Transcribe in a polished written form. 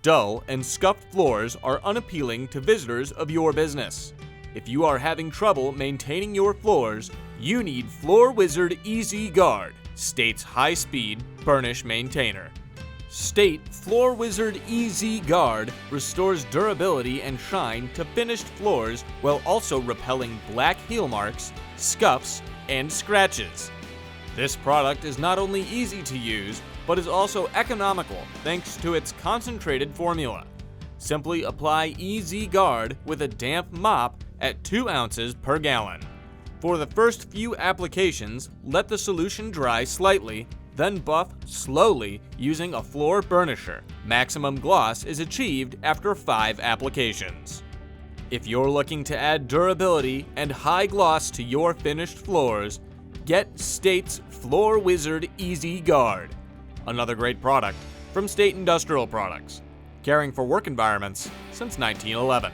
Dull and scuffed floors are unappealing to visitors of your business. If you are having trouble maintaining your floors, you need Floor Wizard Easy Guard, State's high-speed burnish maintainer. State Floor Wizard Easy Guard restores durability and shine to finished floors while also repelling black heel marks, scuffs, and scratches. This product is not only easy to use, but is also economical thanks to its concentrated formula. Simply apply Easy Guard with a damp mop at 2 ounces per gallon. For the first few applications, let the solution dry slightly, then buff slowly using a floor burnisher. Maximum gloss is achieved after 5 applications. If you're looking to add durability and high gloss to your finished floors, get State's Floor Wizard Easy Guard. Another great product from State Industrial Products, caring for work environments since 1911.